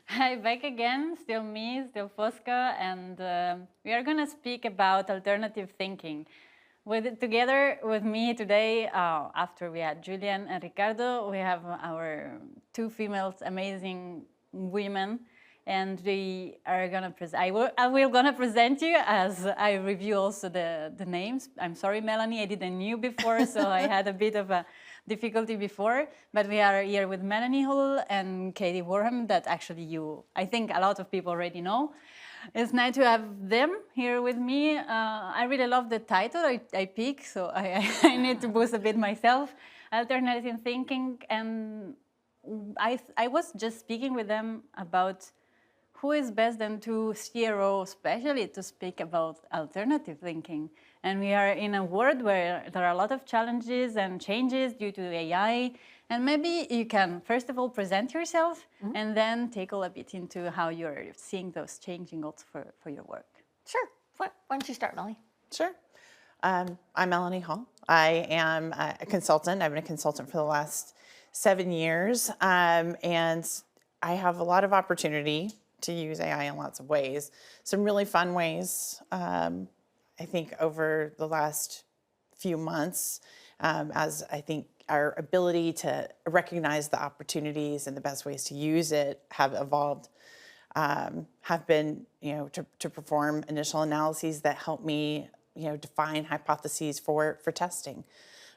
Hi, back again, still me, still Fosca, and we are going to speak about alternative thinking. Together with me today, after we had Julian and Ricardo, we have our two females, amazing women, and we are going to present. I will going to present you as I review also the names. I'm sorry, Melanie, I didn't knew before, so I had a bit of a difficulty before, but we are here with Melanie Hull and Katie Wortham that actually I think a lot of people already know. It's nice to have them here with me. I really love the title I picked, so I need to boost a bit myself. Alternative thinking, and I was just speaking with them about who is best than to CRO, especially to speak about alternative thinking. And we are in a world where there are a lot of challenges and changes due to AI. And maybe you can, first of all, present yourself and then take a bit into how you're seeing those changing also for your work. Sure. Why don't you start, Melanie? Sure. I'm Melanie Hall. I am a consultant. I've been a consultant for the last 7 years. And I have a lot of opportunity to use AI in lots of ways. Some really fun ways, I think, over the last few months, as I think our ability to recognize the opportunities and the best ways to use it have evolved, have been, to perform initial analyses that help me, define hypotheses for testing,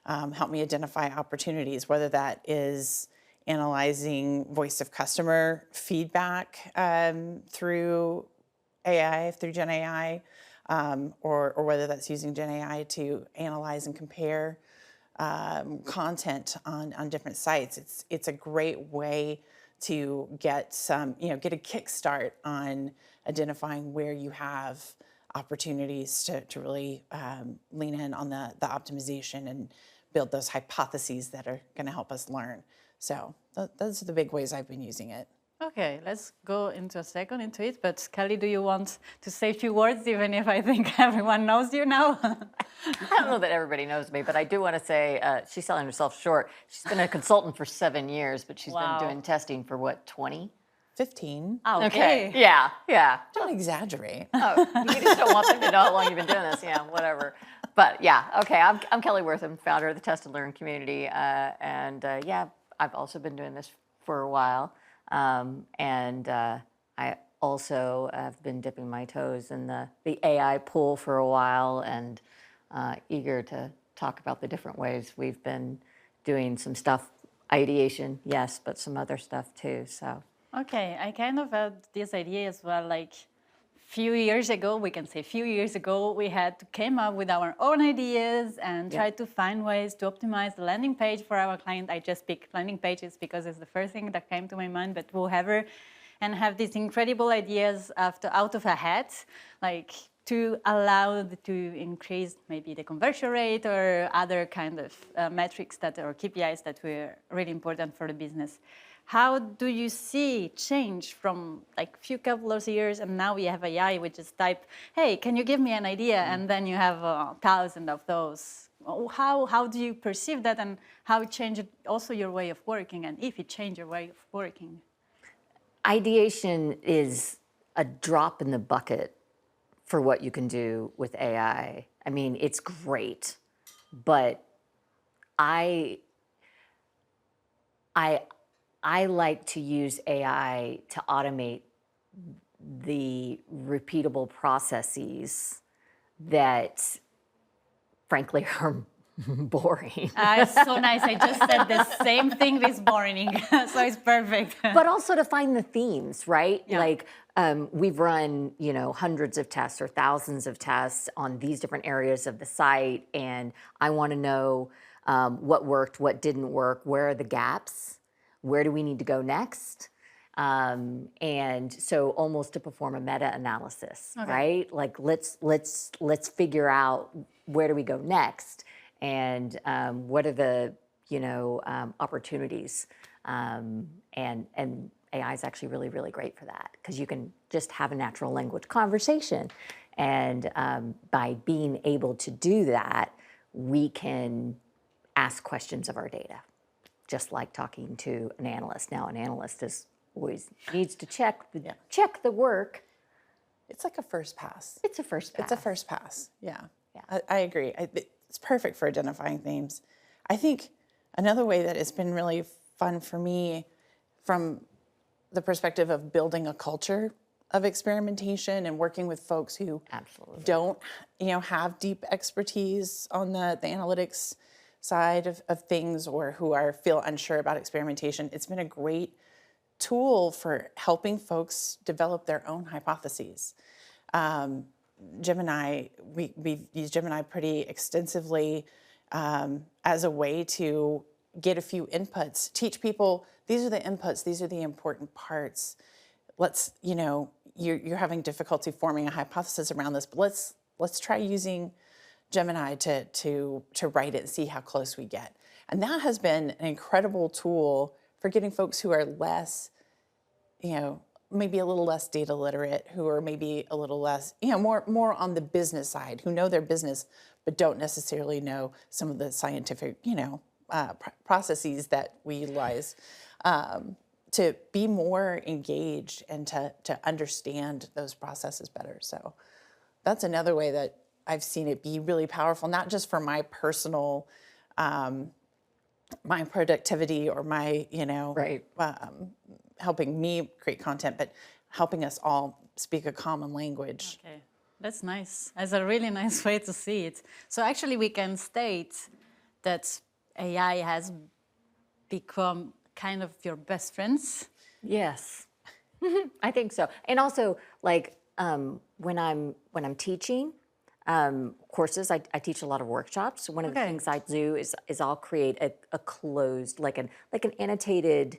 help me identify opportunities, whether that is analyzing voice of customer feedback through AI, through Gen AI, or whether that's using Gen AI to analyze and compare content on different sites. It's a great way to get get a kickstart on identifying where you have opportunities to really lean in on the optimization and build those hypotheses that are going to help us learn. So those are the big ways I've been using it. Okay, let's go into a second into it. But Kelly, do you want to say a few words, even if I think everyone knows you now? I don't know that everybody knows me, but I do want to say she's selling herself short. She's been a consultant for 7 years, but she's been doing testing for what, 20? 15. Oh, okay. Yeah. Don't exaggerate. Oh, you just don't want them to know how long you've been doing this. Yeah, whatever. But yeah, okay. I'm Kelly Wortham, founder of the Test and Learn community, yeah, I've also been doing this for a while, I also have been dipping my toes in the AI pool for a while, and eager to talk about the different ways we've been doing some stuff. Ideation, yes, but some other stuff too. So. Okay, I kind of had this idea as well, like few years ago, we can say a few years ago, we had to come up with our own ideas and try to find ways to optimize the landing page for our client. I just picked landing pages because it's the first thing that came to my mind, but whoever, and have these incredible ideas out of a hat, like to allow to increase maybe the conversion rate or other kind of metrics or KPIs that were really important for the business. How do you see change from like a couple of years and now we have AI, we just type, hey, can you give me an idea? And then you have 1,000 of those. How do you perceive that, and how it changed also your way of working, and if it changed your way of working? Ideation is a drop in the bucket for what you can do with AI. I mean, it's great, but I like to use AI to automate the repeatable processes that, frankly, are boring. It's so nice. I just said the same thing this morning, so it's perfect. But also to find the themes, right? Yeah. Like we've run, hundreds of tests or thousands of tests on these different areas of the site, and I want to know what worked, what didn't work, where are the gaps, where do we need to go next? And so almost to perform a meta-analysis, right? Like let's figure out where do we go next, and what are the opportunities, and AI is actually really, really great for that, because you can just have a natural language conversation, and by being able to do that, we can ask questions of our data, just like talking to an analyst. Now, an analyst always needs to check the work. It's like a first pass. It's a first pass. It's a first pass. Yeah. I agree. It's perfect for identifying themes. I think another way that it's been really fun for me from the perspective of building a culture of experimentation and working with folks who don't, have deep expertise on the analytics side of things, or who feel unsure about experimentation. It's been a great tool for helping folks develop their own hypotheses. Gemini, we've used Gemini pretty extensively as a way to get a few inputs, teach people, these are the inputs, these are the important parts. Let's, you're having difficulty forming a hypothesis around this, but let's try using Gemini to write it and see how close we get. And that has been an incredible tool for getting folks who are less, maybe a little less data literate, who are maybe a little less, more on the business side, who know their business, but don't necessarily know some of the scientific, processes that we utilize, to be more engaged and to understand those processes better. So that's another way that I've seen it be really powerful, not just for my personal, my productivity or my, helping me create content, but helping us all speak a common language. Okay, that's nice. That's a really nice way to see it. So actually we can state that AI has become kind of your best friends. Yes, I think so. And also, like when I'm teaching courses, I teach a lot of workshops. One of the things I do is I'll create a closed, like an annotated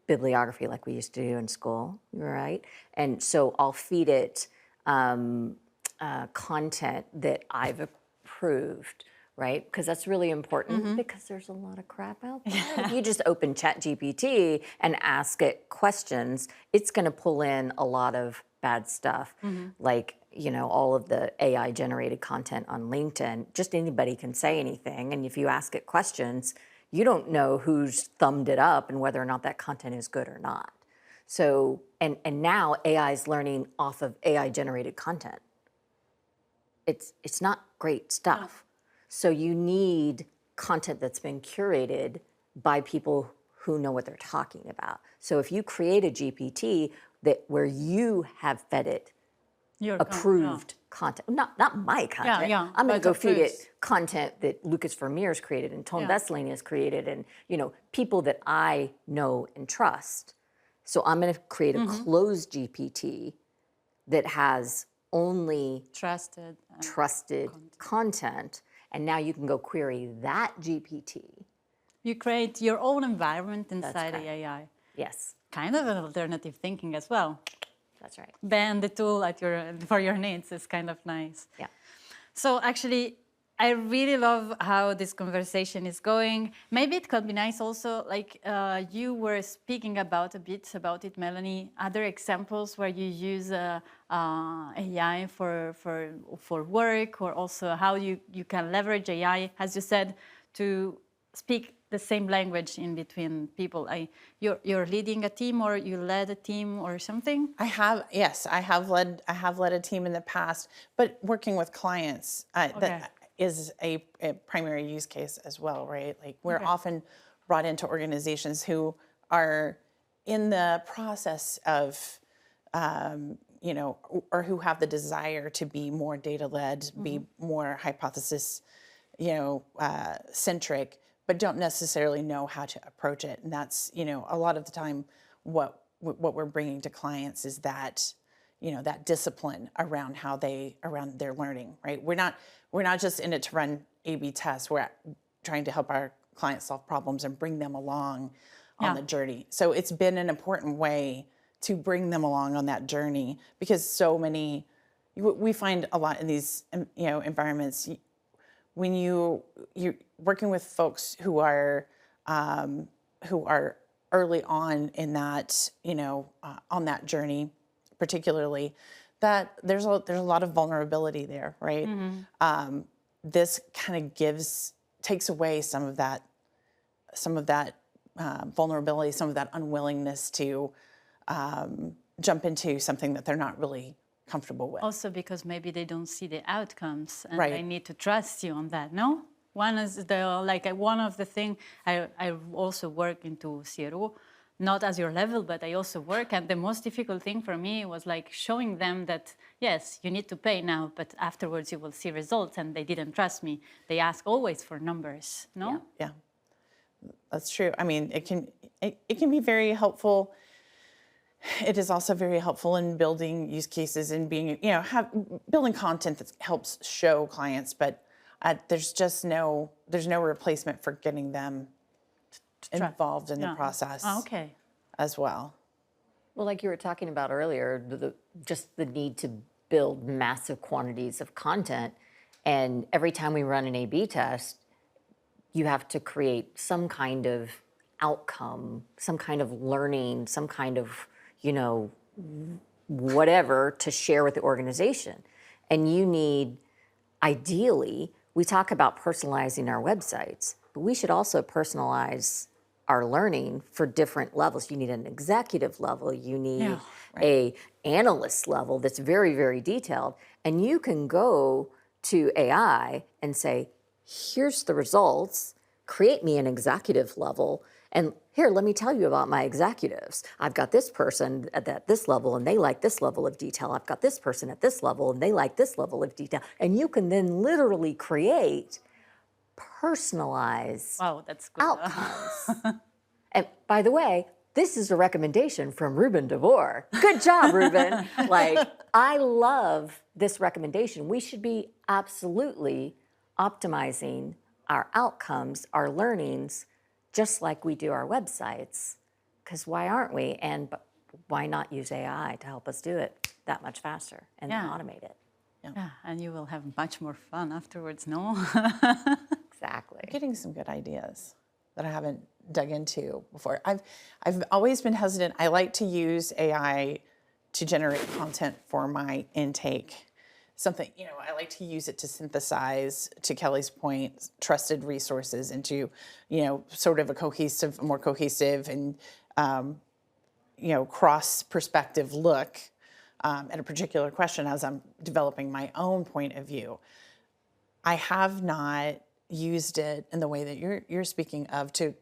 bibliography, like we used to do in school, right? And so I'll feed it content that I've approved. Right? Because that's really important, because there's a lot of crap out there. If you just open ChatGPT and ask it questions, it's going to pull in a lot of bad stuff. Like, all of the AI generated content on LinkedIn, just anybody can say anything. And if you ask it questions, you don't know who's thumbed it up and whether or not that content is good or not. So, and now AI is learning off of AI generated content. It's not great stuff. So you need content that's been curated by people who know what they're talking about. So if you create a GPT where you have fed it approved content, not my content. I'm going to go feed it content that Lucas Vermeer's created and Tom Vesseling has created, and people that I know and trust. So I'm going to create a closed GPT that has only trusted content. And now you can go query that GPT. You create your own environment inside the AI. Yes. Kind of an alternative thinking as well. That's right. Bend the tool for your needs is kind of nice. Yeah. So actually, I really love how this conversation is going. Maybe it could be nice also, like you were speaking a bit about it, Melanie, other examples where you use AI for work, or also how you can leverage AI, as you said, to speak the same language in between people. You're leading a team, or you led a team or something? I have led a team in the past, but working with clients, that is a primary use case as well, right? Like we're often brought into organizations who are in the process of, or who have the desire to be more data-led, be more hypothesis, centric, but don't necessarily know how to approach it. And that's, a lot of the time what we're bringing to clients is that, that discipline around around their learning, right? We're not just in it to run A/B tests. We're trying to help our clients solve problems and bring them along on the journey. So it's been an important way to bring them along on that journey, because so many, we find a lot in these, environments, when you're working with folks who are early on in that, on that journey, particularly, that there's a lot of vulnerability there, right? this kind of takes away some of that vulnerability, some of that unwillingness to jump into something that they're not really comfortable with. Also because maybe they don't see the outcomes and Right. they need to trust you on that, no? One is one of the things, I also work into CRO, not as your level, but I also work, and the most difficult thing for me was like showing them that, yes, you need to pay now, but afterwards you will see results, and they didn't trust me. They ask always for numbers, no? Yeah, that's true. I mean, it can be very helpful. It is also very helpful in building use cases and being, building content that helps show clients, but there's no replacement for getting them involved in the process Okay. as well. Well, like you were talking about earlier, just the need to build massive quantities of content. And every time we run an A/B test, you have to create some kind of outcome, some kind of learning, some kind of, whatever to share with the organization. And you need, ideally, we talk about personalizing our websites, but we should also personalize our learning for different levels. You need an executive level, you need a analyst level that's very, very detailed. And you can go to AI and say, here's the results, create me an executive level, and here, let me tell you about my executives. I've got this person at this level and they like this level of detail. I've got this person at this level and they like this level of detail. And you can then literally create personalized Wow, that's good. outcomes. And by the way, this is a recommendation from Ruben DeVore. Good job, Ruben. I love this recommendation. We should be absolutely optimizing our outcomes, our learnings, just like we do our websites, because why aren't we? And why not use AI to help us do it that much faster and then automate it? Yeah, and you will have much more fun afterwards, no? Exactly. Getting some good ideas that I haven't dug into before. I've always been hesitant. I like to use AI to generate content for my intake. Something, I like to use it to synthesize, to Kelly's point, trusted resources into, sort of a more cohesive and, cross-perspective look at a particular question as I'm developing my own point of view. I have not used it in the way that you're speaking of to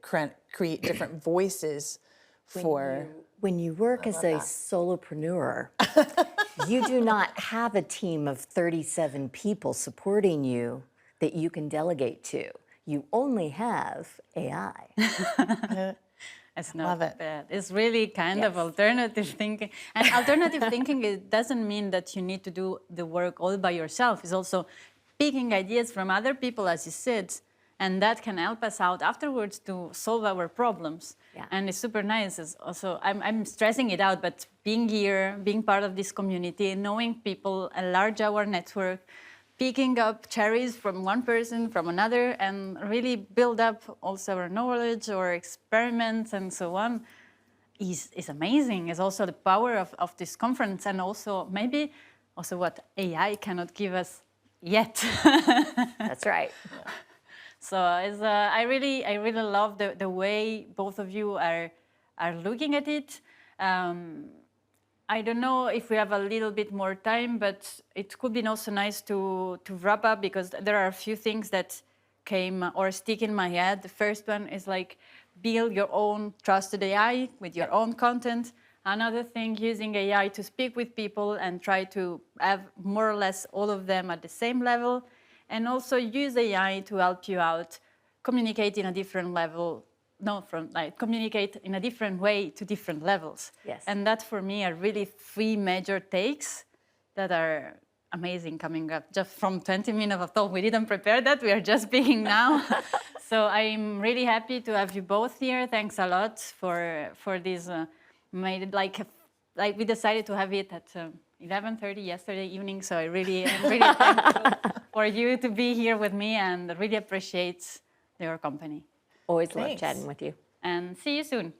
create different voices for... When you work as a solopreneur, you do not have a team of 37 people supporting you that you can delegate to. You only have AI. It's not bad. It's really kind of alternative thinking. And alternative thinking, it doesn't mean that you need to do the work all by yourself. It's also picking ideas from other people, as you said, and that can help us out afterwards to solve our problems. Yeah. And it's super nice. It's also, I'm stressing it out, but being here, being part of this community, knowing people, enlarge our network, picking up cherries from one person, from another, and really build up also our knowledge or experiments and so on is amazing. It's also the power of this conference, and also maybe also what AI cannot give us yet. That's right. So it's, I really love the way both of you are looking at it. I don't know if we have a little bit more time, but it could be also nice to wrap up, because there are a few things that came or stick in my head. The first one is like build your own trusted AI with your own content. Another thing, using AI to speak with people and try to have more or less all of them at the same level. And also use AI to help you out, communicate in a different level, communicate in a different way to different levels. Yes. And that for me are really three major takes that are amazing coming up just from 20 minutes of talk. We didn't prepare that, we are just speaking now. So I'm really happy to have you both here. Thanks a lot for this, made it like we decided to have it at 11:30 yesterday evening, so I'm really thankful for you to be here with me, and really appreciate your company. Always love chatting with you. And see you soon.